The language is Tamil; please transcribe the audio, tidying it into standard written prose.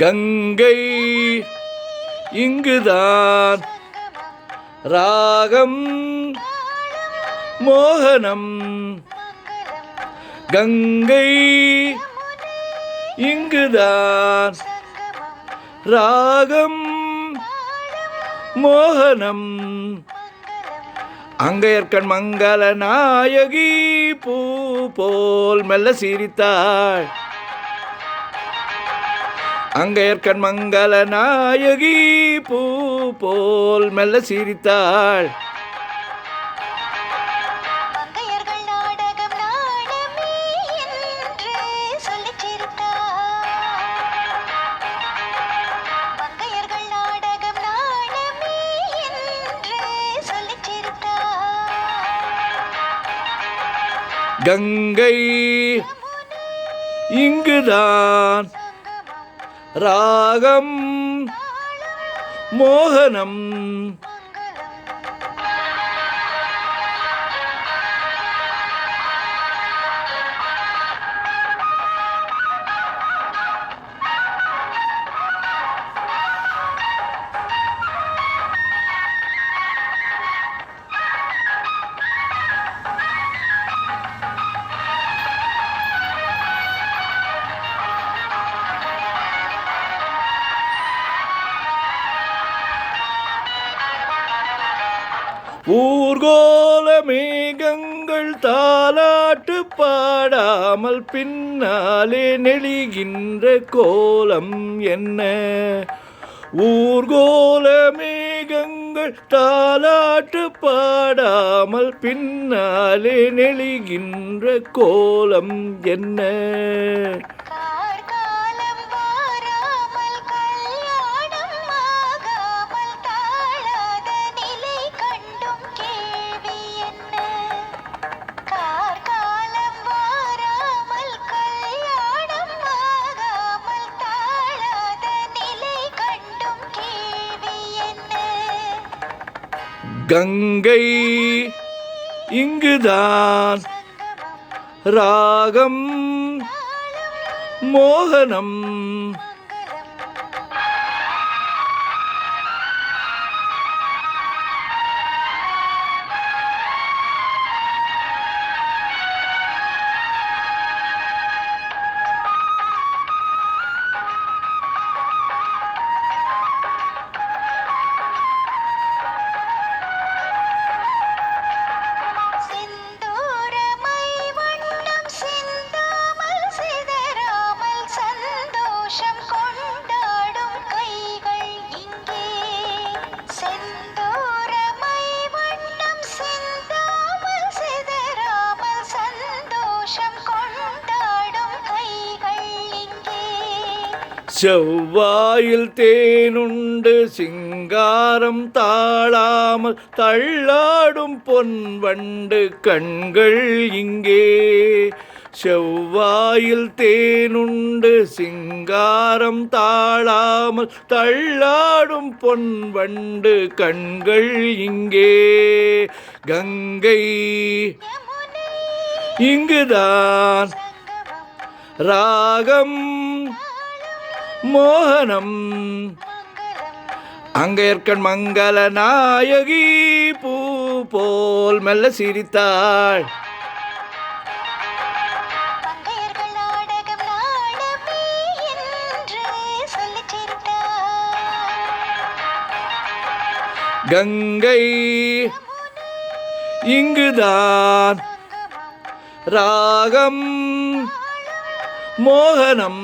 கங்கை இங்குதான் ராகம் மோகனம். கங்கை இங்குதான் ராகம் மோகனம். அங்கையர்கண் மங்கள நாயகி பூ போல் மெல்ல சிரித்தாள். அங்கையர்கண் மங்கள நாயகி பூ போல் மெல்ல சிரித்தாள். கங்கை இங்குதான் ராகம் மோகனம். ஊர்கோல மேகங்கள் தாலாட்டு பாடாமல் பின்னாலே நெளிகின்ற கோலம் என்ன? ஊர்கோல மேகங்கள் தாலாட்டு பாடாமல் பின்னாலே நெளிகின்ற கோலம் என்ன? கங்கை இங்குதான் ராகம் மோகனம். செவ்வாயில் தேனுண்டு சிங்காரம் தாழாமல் தள்ளாடும் பொன்வண்டு கண்கள் இங்கே. செவ்வாயில் தேனுண்டு சிங்காரம் தாழாமல் தள்ளாடும் பொன்வண்டு கண்கள் இங்கே. கங்கை இங்குதான் ராகம் மோகனம். அங்கையர்கண் மங்கள நாயகி பூ போல் மெல்ல சிரித்தாள். கங்கை இங்குதான் ராகம் மோகனம்.